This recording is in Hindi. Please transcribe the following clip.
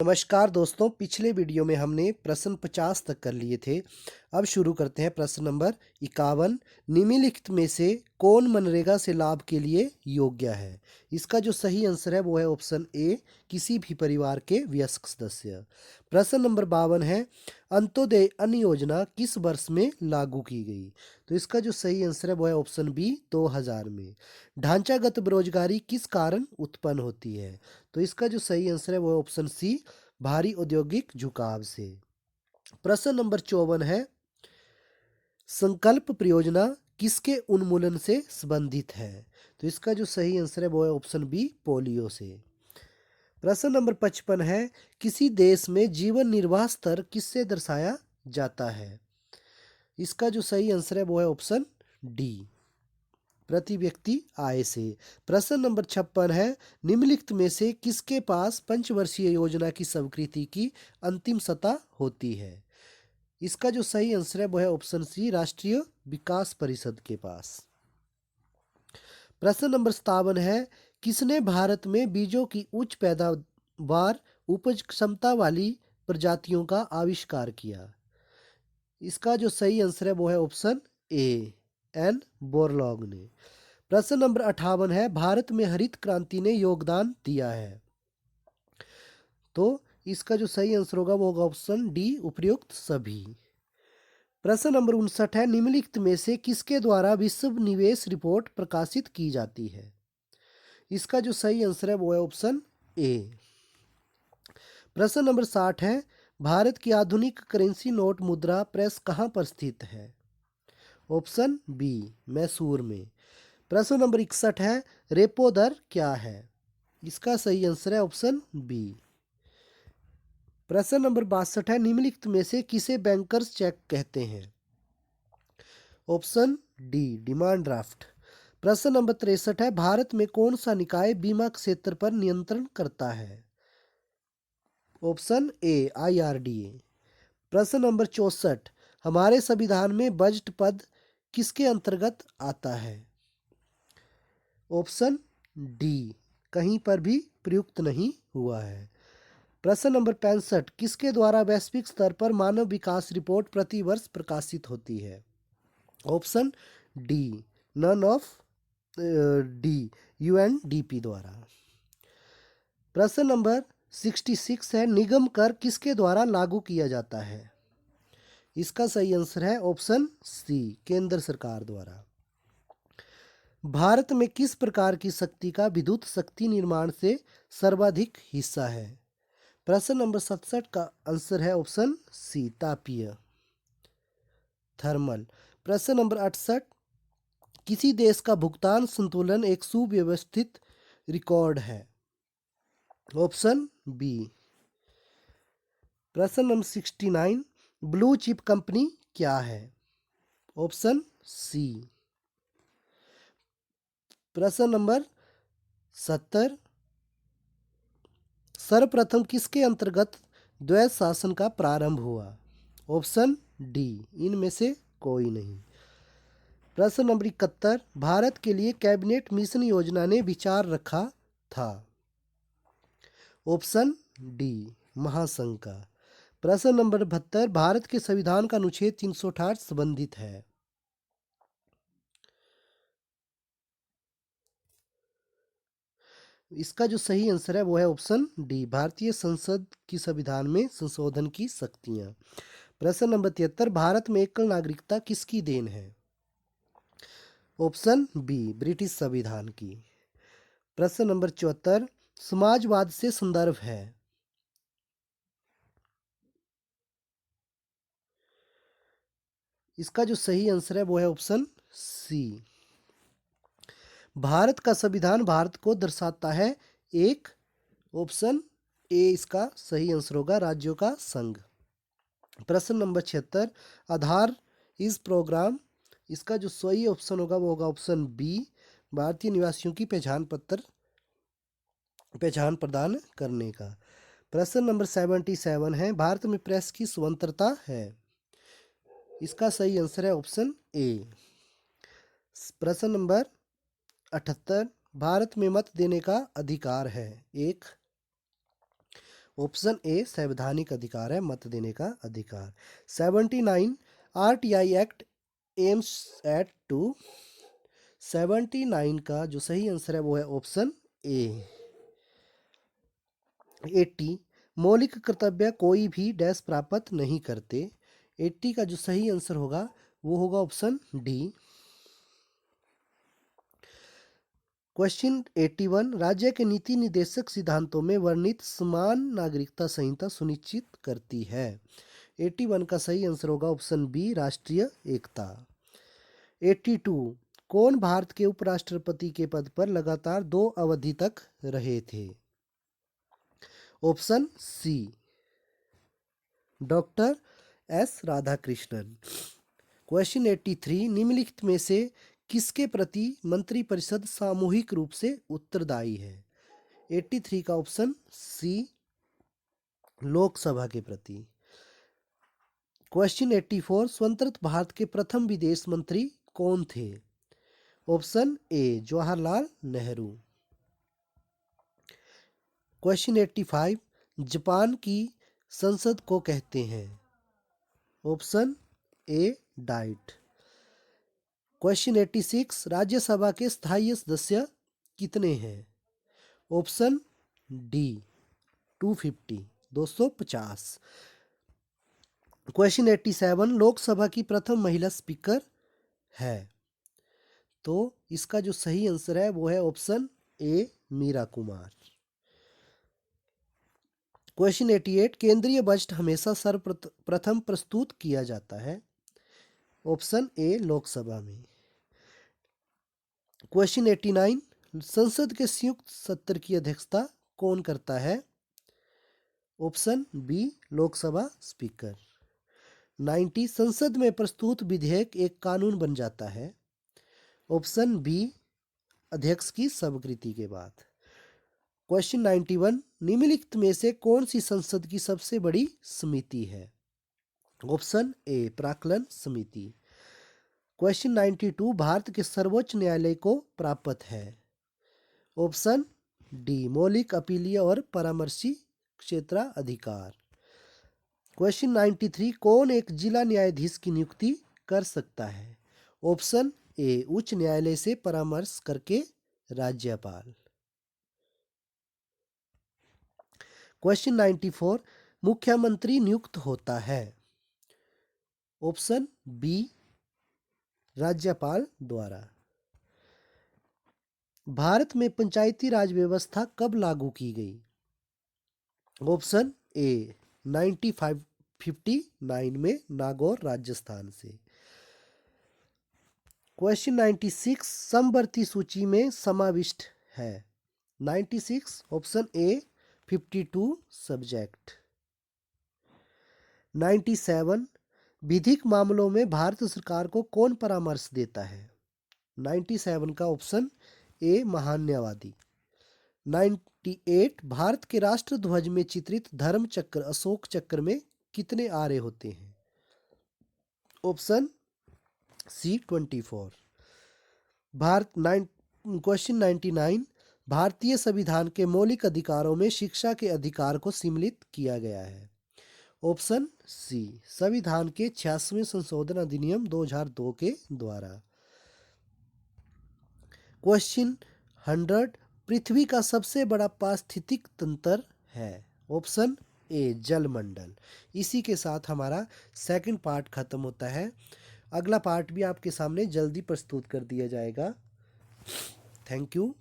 नमस्कार दोस्तों, पिछले वीडियो में हमने प्रश्न 50 तक कर लिए थे। अब शुरू करते हैं प्रश्न नंबर 51। निम्नलिखित में से कौन मनरेगा से लाभ के लिए योग्य है? इसका जो सही आंसर है वो है ऑप्शन ए, किसी भी परिवार के वयस्क सदस्य। प्रश्न नंबर 52 है, अंत्योदय अन्न योजना किस वर्ष में लागू की गई? तो इसका जो सही आंसर है वो है ऑप्शन बी, 2000 में। ढांचागत बेरोजगारी किस कारण उत्पन्न होती है? तो इसका जो सही आंसर है वो है ऑप्शन सी, भारी औद्योगिक झुकाव से। प्रश्न नंबर 54 है, संकल्प परियोजना किसके उन्मूलन से संबंधित है? तो इसका जो सही आंसर है वो है ऑप्शन बी, पोलियो से। प्रश्न नंबर 55 है, किसी देश में जीवन निर्वाह स्तर किससे दर्शाया जाता है? इसका जो सही आंसर है वो है ऑप्शन डी, प्रति व्यक्ति आय से। प्रश्न नंबर 56 है, निम्नलिखित में से किसके पास पंचवर्षीय योजना की स्वीकृति की अंतिम सत्ता होती है? इसका जो सही आंसर है वो है ऑप्शन सी, राष्ट्रीय विकास परिषद के पास। प्रश्न नंबर 57 है, किसने भारत में बीजों की उच्च पैदावार उपज क्षमता वाली प्रजातियों का आविष्कार किया? इसका जो सही आंसर है वो है ऑप्शन ए, एन बोरलॉग ने। प्रश्न नंबर 58 है, भारत में हरित क्रांति ने योगदान दिया है? तो इसका जो सही आंसर होगा वो होगा ऑप्शन डी, उपयुक्त सभी। प्रश्न नंबर 59 है, निम्नलिखित में से किसके द्वारा विश्व निवेश रिपोर्ट प्रकाशित की जाती है? इसका जो सही आंसर है वो है ऑप्शन ए। प्रश्न नंबर 60 है, भारत की आधुनिक करेंसी नोट मुद्रा प्रेस कहाँ पर स्थित है? ऑप्शन बी, मैसूर में। प्रश्न नंबर 61 है, रेपो दर क्या है? इसका सही आंसर है ऑप्शन बी। प्रश्न नंबर 62 है, निम्नलिखित में से किसे बैंकर्स चेक कहते हैं? Option D, demand draft. प्रश्न नंबर 63 है, भारत में कौन सा निकाय बीमा क्षेत्र पर नियंत्रण करता है? ऑप्शन ए, IRDA। प्रश्न नंबर 64, हमारे संविधान में बजट पद किसके अंतर्गत आता है? ऑप्शन डी, कहीं पर भी प्रयुक्त नहीं हुआ है। प्रश्न नंबर 65, किसके द्वारा वैश्विक स्तर पर मानव विकास रिपोर्ट प्रतिवर्ष प्रकाशित होती है? Option D, none of these, UNDP द्वारा। प्रश्न नंबर 66 है, निगम कर किसके द्वारा लागू किया जाता है? इसका सही आंसर है ऑप्शन सी, केंद्र सरकार द्वारा। भारत में किस प्रकार की शक्ति का विद्युत शक्ति निर्माण से सर्वाधिक हिस्सा है? प्रश्न नंबर 67 का आंसर है ऑप्शन सी, तापीय, थर्मल। प्रश्न नंबर 68, किसी देश का भुगतान संतुलन एक सुव्यवस्थित रिकॉर्ड है? Option B. प्रश्न नंबर 69, ब्लू चिप कंपनी क्या है? Option C. प्रश्न नंबर 70, सर्वप्रथम किसके अंतर्गत द्वैध शासन का प्रारंभ हुआ? ऑप्शन डी, इनमें से कोई नहीं। प्रश्न नंबर 71, भारत के लिए कैबिनेट मिशन योजना ने विचार रखा था? ऑप्शन डी, महासंघ का। प्रश्न नंबर 72, भारत के संविधान का अनुच्छेद 368 संबंधित है? इसका जो सही आंसर है वो है ऑप्शन डी, भारतीय संसद की संविधान में संशोधन की शक्तियां। प्रश्न नंबर 73, भारत में एकल नागरिकता किसकी देन है? ऑप्शन बी, ब्रिटिश संविधान की। प्रश्न नंबर 74, समाजवाद से संदर्भ है? इसका जो सही आंसर है वो है ऑप्शन सी, भारत का संविधान भारत को दर्शाता है एक, ऑप्शन ए इसका सही आंसर होगा, राज्यों का संघ। प्रश्न नंबर 76, आधार इस प्रोग्राम, इसका जो सही ऑप्शन होगा वो होगा ऑप्शन बी, भारतीय निवासियों की पहचान प्रदान करने का। प्रश्न नंबर 77 है, भारत में प्रेस की स्वतंत्रता है? इसका सही आंसर है ऑप्शन ए। प्रश्न नंबर 78, भारत में मत देने का अधिकार है? एक, ऑप्शन ए संवैधानिक अधिकार है, मत देने का अधिकार। 79 RTI act aims at to 79 का जो सही आंसर है वो है ऑप्शन ए। 80 मौलिक कर्तव्य कोई भी डैश प्राप्त नहीं करते। 80 का जो सही आंसर होगा वो होगा ऑप्शन डी। क्वेश्चन 81 राज्य के नीति निर्देशक सिद्धांतों में वर्णित समान नागरिकता संहिता सुनिश्चित करती है। 81 का सही आंसर होगा ऑप्शन बी राष्ट्रीय एकता। 82 कौन भारत के उपराष्ट्रपति के पद पर लगातार 2 अवधि तक रहे थे। Option C doctor S Radhakrishnan. Question 83 निम्नलिखित में से किसके प्रति मंत्रिपरिषद सामूहिक रूप से उत्तरदायी है। 83 का ऑप्शन सी लोकसभा के प्रति। क्वेश्चन 84 स्वतंत्र भारत के प्रथम विदेश मंत्री कौन थे। Option A Jawaharlal Nehru. Question 85 Japan की संसद को कहते हैं। Option A diet. Question 86 Rajya Sabha के स्थायी सदस्य कितने हैं। Option D 250 250। क्वेश्चन 87 लोकसभा की प्रथम महिला स्पीकर है। तो इसका जो सही आंसर है वो है option A Meera Kumar. Question 88 केंद्रीय बजट हमेशा सर्वप्रथम प्रस्तुत किया जाता है। ऑप्शन ए लोकसभा में। क्वेश्चन 89 संसद के संयुक्त सत्र की अध्यक्षता कौन करता है। Option B Lok Sabha speaker. 90 संसद में प्रस्तुत विधेयक एक कानून बन जाता है। ऑप्शन बी अध्यक्ष की स्वीकृति के बाद। क्वेश्चन 91 निम्नलिखित में से कौन सी संसद की सबसे बड़ी समिति है। ऑप्शन ए प्राक्कलन समिति। क्वेश्चन 92 भारत के सर्वोच्च न्यायालय को प्राप्त है। ऑप्शन डी मौलिक अपीलीय और परामर्शी क्षेत्राधिकार। क्वेश्चन 93 कौन एक जिला न्यायाधीश की नियुक्ति कर सकता है। ऑप्शन ए उच्च न्यायालय से परामर्श करके राज्यपाल। क्वेश्चन 94 मुख्यमंत्री नियुक्त होता है। ऑप्शन बी राज्यपाल द्वारा। भारत में पंचायती राज व्यवस्था कब लागू की गई। ऑप्शन ए 1959 में नागौर राजस्थान से। क्वेश्चन 96 समवर्ती सूची में समाविष्ट है। 96 ऑप्शन ए 52 सब्जेक्ट। 97 विधिक मामलों में भारत सरकार को कौन परामर्श देता है। 97 का ऑप्शन ए महान न्यायवादी। 98 भारत के राष्ट्र ध्वज में चित्रित धर्म चक्र अशोक चक्र में कितने आरे होते हैं। Option C 24। क्वेश्चन 99 भारतीय संविधान के मौलिक अधिकारों में शिक्षा के अधिकार को सम्मिलित किया गया है। ऑप्शन सी संविधान के 86वें संशोधन अधिनियम 2002 के द्वारा। क्वेश्चन 100 पृथ्वी का सबसे बड़ा पारिस्थितिक तंत्र है। ऑप्शन ए जलमंडल। इसी के साथ हमारा सेकंड पार्ट खत्म होता है। अगला पार्ट भी आपके सामने जल्दी प्रस्तुत कर दिया जाएगा। Thank you.